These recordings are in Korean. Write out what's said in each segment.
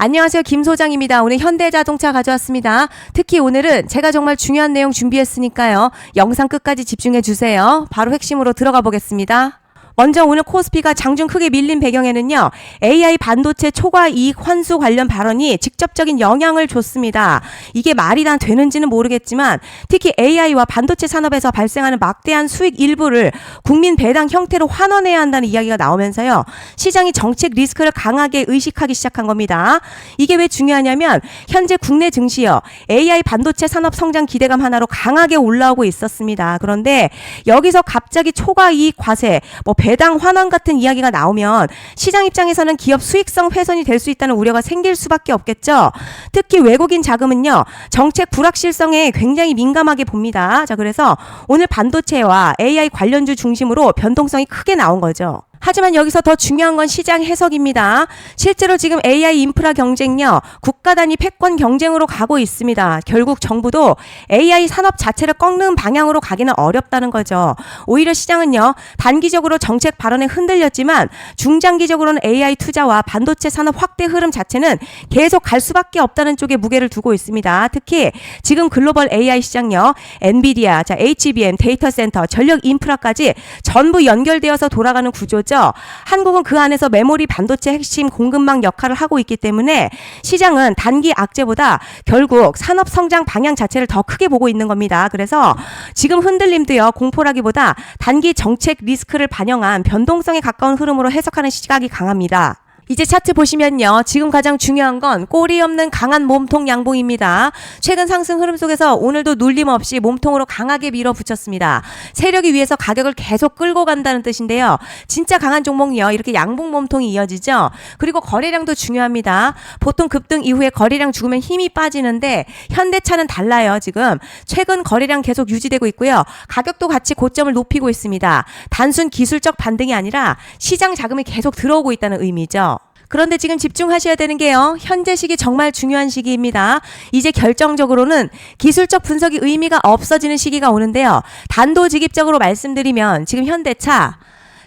안녕하세요. 김 소장입니다. 오늘 현대자동차 가져왔습니다. 특히 오늘은 제가 정말 중요한 내용 준비했으니까요. 영상 끝까지 집중해 주세요. 바로 핵심으로 들어가 보겠습니다. 먼저 오늘 코스피가 장중 크게 밀린 배경에는요. AI 반도체 초과 이익 환수 관련 발언이 직접적인 영향을 줬습니다. 이게 말이 다 되는지는 모르겠지만 특히 AI와 반도체 산업에서 발생하는 막대한 수익 일부를 국민 배당 형태로 환원해야 한다는 이야기가 나오면서요. 시장이 정책 리스크를 강하게 의식하기 시작한 겁니다. 이게 왜 중요하냐면 현재 국내 증시요. AI 반도체 산업 성장 기대감 하나로 강하게 올라오고 있었습니다. 그런데 여기서 갑자기 초과 이익 과세, 배당 환원 같은 이야기가 나오면 시장 입장에서는 기업 수익성 훼손이 될 수 있다는 우려가 생길 수밖에 없겠죠. 특히 외국인 자금은요. 정책 불확실성에 굉장히 민감하게 봅니다. 자, 그래서 오늘 반도체와 AI 관련주 중심으로 변동성이 크게 나온 거죠. 하지만 여기서 더 중요한 건 시장 해석입니다. 실제로 지금 AI 인프라 경쟁요. 국가 단위 패권 경쟁으로 가고 있습니다. 결국 정부도 AI 산업 자체를 꺾는 방향으로 가기는 어렵다는 거죠. 오히려 시장은요. 단기적으로 정책 발언에 흔들렸지만 중장기적으로는 AI 투자와 반도체 산업 확대 흐름 자체는 계속 갈 수밖에 없다는 쪽에 무게를 두고 있습니다. 특히 지금 글로벌 AI 시장요. 엔비디아, HBM, 데이터 센터, 전력 인프라까지 전부 연결되어서 돌아가는 구조죠. 한국은 그 안에서 메모리 반도체 핵심 공급망 역할을 하고 있기 때문에 시장은 단기 악재보다 결국 산업 성장 방향 자체를 더 크게 보고 있는 겁니다. 그래서 지금 흔들림도요. 공포라기보다 단기 정책 리스크를 반영한 변동성에 가까운 흐름으로 해석하는 시각이 강합니다. 이제 차트 보시면요. 지금 가장 중요한 건 꼬리 없는 강한 몸통 양봉입니다. 최근 상승 흐름 속에서 오늘도 눌림 없이 몸통으로 강하게 밀어붙였습니다. 세력이 위해서 가격을 계속 끌고 간다는 뜻인데요. 진짜 강한 종목이요. 이렇게 양봉 몸통이 이어지죠. 그리고 거래량도 중요합니다. 보통 급등 이후에 거래량 죽으면 힘이 빠지는데 현대차는 달라요. 지금 최근 거래량 계속 유지되고 있고요. 가격도 같이 고점을 높이고 있습니다. 단순 기술적 반등이 아니라 시장 자금이 계속 들어오고 있다는 의미죠. 그런데 지금 집중하셔야 되는 게요. 현재 시기 정말 중요한 시기입니다. 이제 결정적으로는 기술적 분석이 의미가 없어지는 시기가 오는데요. 단도직입적으로 말씀드리면 지금 현대차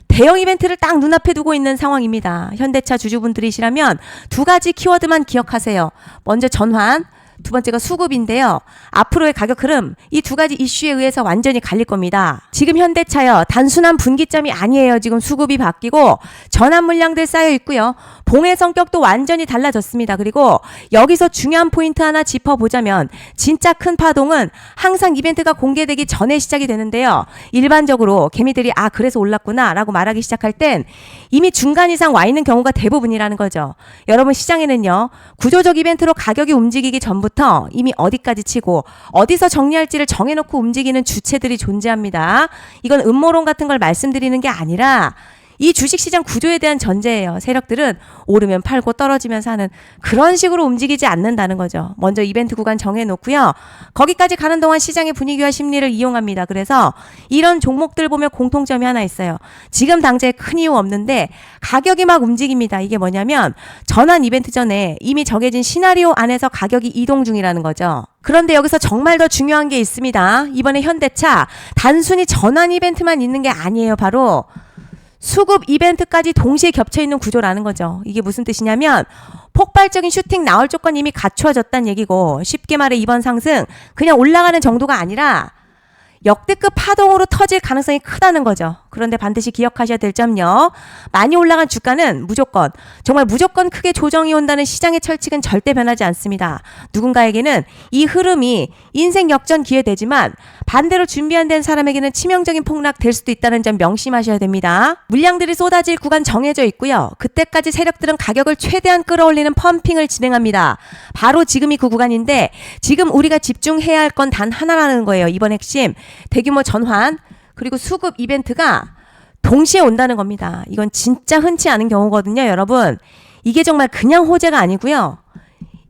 대형 이벤트를 딱 눈앞에 두고 있는 상황입니다. 현대차 주주분들이시라면 두 가지 키워드만 기억하세요. 먼저 전환, 두 번째가 수급인데요. 앞으로의 가격 흐름 이 두 가지 이슈에 의해서 완전히 갈릴 겁니다. 지금 현대차요. 단순한 분기점이 아니에요. 지금 수급이 바뀌고 전환 물량들 쌓여 있고요. 봉의 성격도 완전히 달라졌습니다. 그리고 여기서 중요한 포인트 하나 짚어보자면 진짜 큰 파동은 항상 이벤트가 공개되기 전에 시작이 되는데요. 일반적으로 개미들이 그래서 올랐구나 라고 말하기 시작할 땐 이미 중간 이상 와 있는 경우가 대부분이라는 거죠. 여러분 시장에는요. 구조적 이벤트로 가격이 움직이기 전부터 이미 어디까지 치고 어디서 정리할지를 정해놓고 움직이는 주체들이 존재합니다. 이건 음모론 같은 걸 말씀드리는 게 아니라 이 주식시장 구조에 대한 전제예요. 세력들은 오르면 팔고 떨어지면 사는 그런 식으로 움직이지 않는다는 거죠. 먼저 이벤트 구간 정해놓고요. 거기까지 가는 동안 시장의 분위기와 심리를 이용합니다. 그래서 이런 종목들 보면 공통점이 하나 있어요. 지금 당장에 큰 이유 없는데 가격이 막 움직입니다. 이게 뭐냐면 전환 이벤트 전에 이미 정해진 시나리오 안에서 가격이 이동 중이라는 거죠. 그런데 여기서 정말 더 중요한 게 있습니다. 이번에 현대차 단순히 전환 이벤트만 있는 게 아니에요. 바로 수급 이벤트까지 동시에 겹쳐있는 구조라는 거죠. 이게 무슨 뜻이냐면 폭발적인 슈팅 나올 조건 이미 갖추어졌다는 얘기고 쉽게 말해 이번 상승 그냥 올라가는 정도가 아니라 역대급 파동으로 터질 가능성이 크다는 거죠. 그런데 반드시 기억하셔야 될 점요. 많이 올라간 주가는 정말 무조건 크게 조정이 온다는 시장의 철칙은 절대 변하지 않습니다. 누군가에게는 이 흐름이 인생 역전 기회 되지만 반대로 준비 안 된 사람에게는 치명적인 폭락 될 수도 있다는 점 명심하셔야 됩니다. 물량들이 쏟아질 구간 정해져 있고요. 그때까지 세력들은 가격을 최대한 끌어올리는 펌핑을 진행합니다. 바로 지금이 그 구간인데 지금 우리가 집중해야 할 건 단 하나라는 거예요. 이번 핵심 대규모 전환 그리고 수급 이벤트가 동시에 온다는 겁니다. 이건 진짜 흔치 않은 경우거든요. 여러분 이게 정말 그냥 호재가 아니고요.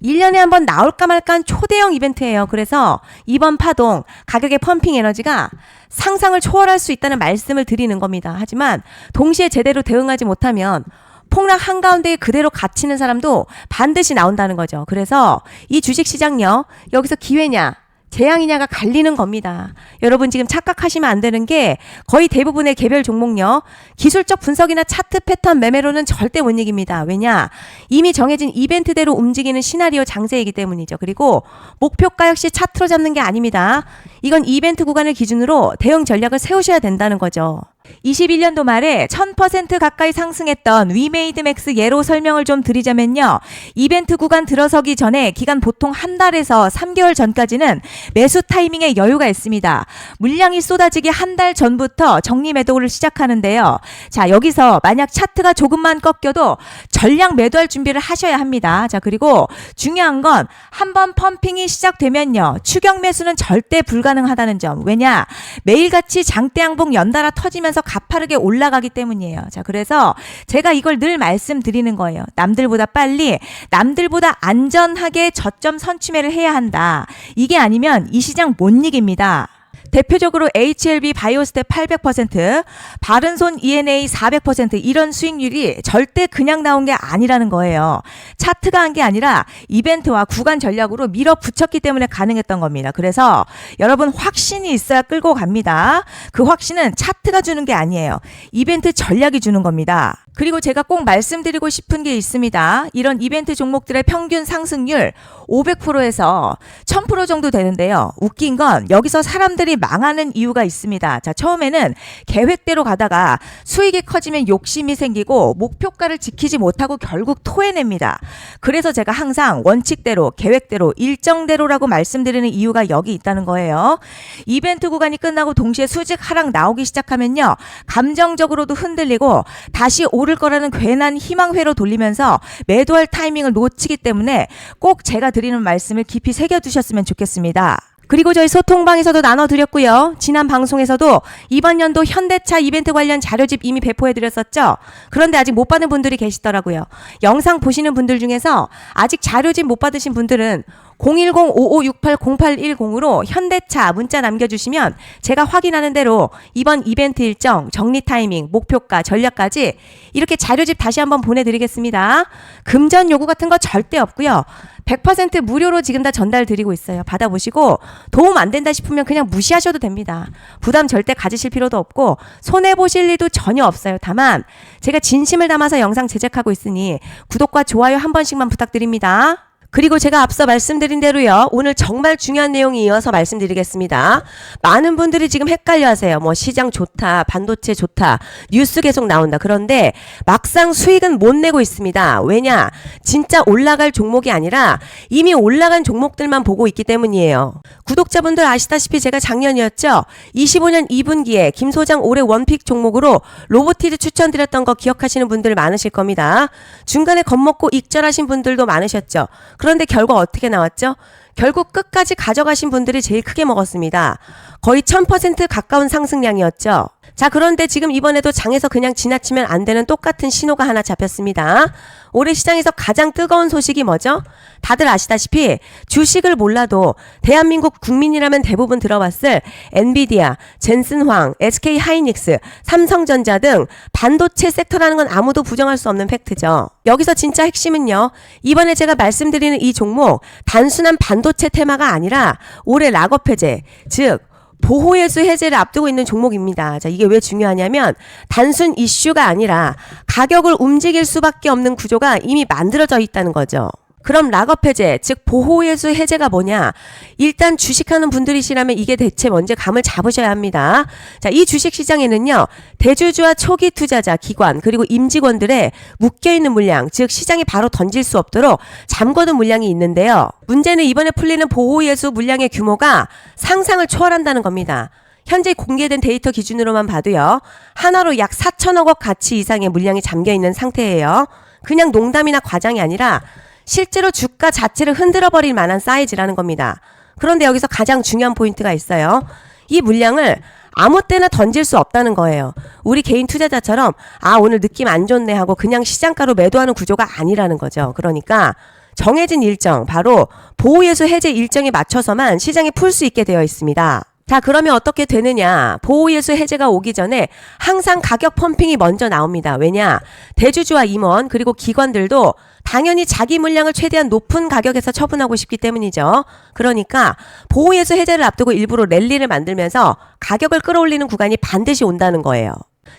1년에 한 번 나올까 말까 한 초대형 이벤트예요. 그래서 이번 파동 가격의 펌핑 에너지가 상상을 초월할 수 있다는 말씀을 드리는 겁니다. 하지만 동시에 제대로 대응하지 못하면 폭락 한가운데에 그대로 갇히는 사람도 반드시 나온다는 거죠. 그래서 이 주식시장요. 여기서 기회냐 재앙이냐가 갈리는 겁니다. 여러분 지금 착각하시면 안 되는 게 거의 대부분의 개별 종목요. 기술적 분석이나 차트 패턴 매매로는 절대 못 이깁니다. 왜냐? 이미 정해진 이벤트대로 움직이는 시나리오 장세이기 때문이죠. 그리고 목표가 역시 차트로 잡는 게 아닙니다. 이건 이벤트 구간을 기준으로 대응 전략을 세우셔야 된다는 거죠. 21년도 말에 1000% 가까이 상승했던 위메이드맥스 예로 설명을 좀 드리자면요. 이벤트 구간 들어서기 전에 기간 보통 한 달에서 3개월 전까지는 매수 타이밍에 여유가 있습니다. 물량이 쏟아지기 한 달 전부터 정리 매도를 시작하는데요. 자, 여기서 만약 차트가 조금만 꺾여도 전량 매도할 준비를 하셔야 합니다. 자, 그리고 중요한 건 한번 펌핑이 시작되면요. 추격 매수는 절대 불가능하다는 점. 왜냐? 매일같이 장대양봉 연달아 터지면서 가파르게 올라가기 때문이에요. 자, 그래서 제가 이걸 늘 말씀드리는 거예요. 남들보다 빨리, 남들보다 안전하게 저점 선취매를 해야 한다. 이게 아니면 이 시장 못 이깁니다. 대표적으로 HLB 바이오스텝 800%, 바른손 ENA 400% 이런 수익률이 절대 그냥 나온 게 아니라는 거예요. 차트가 한 게 아니라 이벤트와 구간 전략으로 밀어붙였기 때문에 가능했던 겁니다. 그래서 여러분 확신이 있어야 끌고 갑니다. 그 확신은 차트가 주는 게 아니에요. 이벤트 전략이 주는 겁니다. 그리고 제가 꼭 말씀드리고 싶은 게 있습니다. 이런 이벤트 종목들의 평균 상승률 500%에서 1000% 정도 되는데요. 웃긴 건 여기서 사람들이 망하는 이유가 있습니다. 자, 처음에는 계획대로 가다가 수익이 커지면 욕심이 생기고 목표가를 지키지 못하고 결국 토해냅니다. 그래서 제가 항상 원칙대로, 계획대로, 일정대로라고 말씀드리는 이유가 여기 있다는 거예요. 이벤트 구간이 끝나고 동시에 수직 하락 나오기 시작하면요. 감정적으로도 흔들리고 다시 오를 거라는 괜한 희망회로 돌리면서 매도할 타이밍을 놓치기 때문에 꼭 제가 드리는 말씀을 깊이 새겨두셨으면 좋겠습니다. 그리고 저희 소통방에서도 나눠드렸고요. 지난 방송에서도 이번 연도 현대차 이벤트 관련 자료집 이미 배포해드렸었죠. 그런데 아직 못 받은 분들이 계시더라고요. 영상 보시는 분들 중에서 아직 자료집 못 받으신 분들은 010-5568-0810으로 현대차 문자 남겨주시면 제가 확인하는 대로 이번 이벤트 일정, 정리 타이밍, 목표가, 전략까지 이렇게 자료집 다시 한번 보내드리겠습니다. 금전 요구 같은 거 절대 없고요. 100% 무료로 지금 다 전달 드리고 있어요. 받아보시고 도움 안 된다 싶으면 그냥 무시하셔도 됩니다. 부담 절대 가지실 필요도 없고 손해보실 일도 전혀 없어요. 다만 제가 진심을 담아서 영상 제작하고 있으니 구독과 좋아요 한 번씩만 부탁드립니다. 그리고 제가 앞서 말씀드린 대로요. 오늘 정말 중요한 내용이 이어서 말씀드리겠습니다. 많은 분들이 지금 헷갈려 하세요. 뭐 시장 좋다, 반도체 좋다, 뉴스 계속 나온다. 그런데 막상 수익은 못 내고 있습니다. 왜냐? 진짜 올라갈 종목이 아니라 이미 올라간 종목들만 보고 있기 때문이에요. 구독자분들 아시다시피 제가 작년이었죠. 25년 2분기에 김 소장 올해 원픽 종목으로 로보티드 추천드렸던 거 기억하시는 분들 많으실 겁니다. 중간에 겁먹고 익절하신 분들도 많으셨죠. 그런데 결과 어떻게 나왔죠? 결국 끝까지 가져가신 분들이 제일 크게 먹었습니다. 거의 1000% 가까운 상승량이었죠. 자, 그런데 지금 이번에도 장에서 그냥 지나치면 안 되는 똑같은 신호가 하나 잡혔습니다. 올해 시장에서 가장 뜨거운 소식이 뭐죠? 다들 아시다시피 주식을 몰라도 대한민국 국민이라면 대부분 들어봤을 엔비디아, 젠슨황, SK 하이닉스, 삼성전자 등 반도체 섹터라는 건 아무도 부정할 수 없는 팩트죠. 여기서 진짜 핵심은요. 이번에 제가 말씀드리는 이 종목 단순한 반도체 테마가 아니라 올해 락업 해제, 즉 보호예수 해제를 앞두고 있는 종목입니다. 자, 이게 왜 중요하냐면 단순 이슈가 아니라 가격을 움직일 수밖에 없는 구조가 이미 만들어져 있다는 거죠. 그럼 락업 해제, 즉 보호예수 해제가 뭐냐? 일단 주식하는 분들이시라면 이게 대체 뭔지 감을 잡으셔야 합니다. 자, 이 주식시장에는요. 대주주와 초기 투자자, 기관, 그리고 임직원들의 묶여있는 물량, 즉 시장이 바로 던질 수 없도록 잠궈둔 물량이 있는데요. 문제는 이번에 풀리는 보호예수 물량의 규모가 상상을 초월한다는 겁니다. 현재 공개된 데이터 기준으로만 봐도요. 하나로 약 4천억 원 가치 이상의 물량이 잠겨있는 상태예요. 그냥 농담이나 과장이 아니라 실제로 주가 자체를 흔들어버릴 만한 사이즈라는 겁니다. 그런데 여기서 가장 중요한 포인트가 있어요. 이 물량을 아무 때나 던질 수 없다는 거예요. 우리 개인 투자자처럼 오늘 느낌 안 좋네 하고 그냥 시장가로 매도하는 구조가 아니라는 거죠. 그러니까 정해진 일정, 바로 보호예수 해제 일정에 맞춰서만 시장에 풀 수 있게 되어 있습니다. 자, 그러면 어떻게 되느냐? 보호예수 해제가 오기 전에 항상 가격 펌핑이 먼저 나옵니다. 왜냐? 대주주와 임원 그리고 기관들도 당연히 자기 물량을 최대한 높은 가격에서 처분하고 싶기 때문이죠. 그러니까 보호예수 해제를 앞두고 일부러 랠리를 만들면서 가격을 끌어올리는 구간이 반드시 온다는 거예요.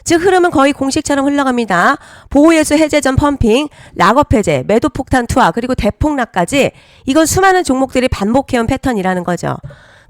즉 흐름은 거의 공식처럼 흘러갑니다. 보호예수 해제 전 펌핑, 락업 해제, 매도 폭탄 투하, 그리고 대폭락까지 이건 수많은 종목들이 반복해온 패턴이라는 거죠.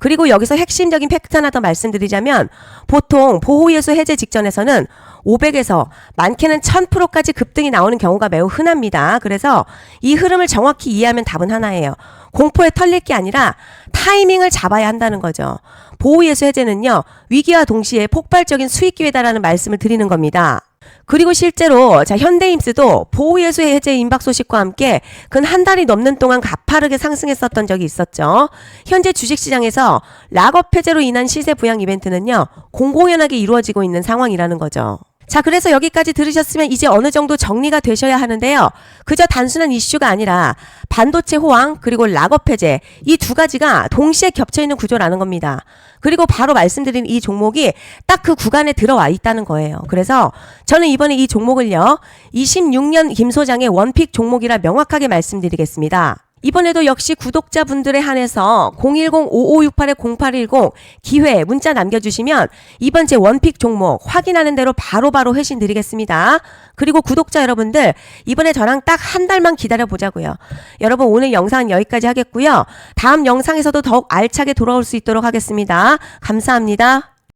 그리고 여기서 핵심적인 팩트 하나 더 말씀드리자면 보통 보호예수 해제 직전에서는 500에서 많게는 1000%까지 급등이 나오는 경우가 매우 흔합니다. 그래서 이 흐름을 정확히 이해하면 답은 하나예요. 공포에 털릴 게 아니라 타이밍을 잡아야 한다는 거죠. 보호예수 해제는요, 위기와 동시에 폭발적인 수익 기회다라는 말씀을 드리는 겁니다. 그리고 실제로 현대임스도 보호예수 해제 임박 소식과 함께 근 한 달이 넘는 동안 가파르게 상승했었던 적이 있었죠. 현재 주식시장에서 락업 해제로 인한 시세 부양 이벤트는요, 공공연하게 이루어지고 있는 상황이라는 거죠. 자, 그래서 여기까지 들으셨으면 이제 어느 정도 정리가 되셔야 하는데요. 그저 단순한 이슈가 아니라 반도체 호황 그리고 락업 해제 이 두 가지가 동시에 겹쳐있는 구조라는 겁니다. 그리고 바로 말씀드린 이 종목이 딱 그 구간에 들어와 있다는 거예요. 그래서 저는 이번에 이 종목을요, 26년 김 소장의 원픽 종목이라 명확하게 말씀드리겠습니다. 이번에도 역시 구독자분들에 한해서 010-5568-0810 기회 문자 남겨주시면 이번 제 원픽 종목 확인하는 대로 바로바로 회신 드리겠습니다. 그리고 구독자 여러분들 이번에 저랑 딱 한 달만 기다려 보자고요. 여러분 오늘 영상은 여기까지 하겠고요. 다음 영상에서도 더욱 알차게 돌아올 수 있도록 하겠습니다. 감사합니다.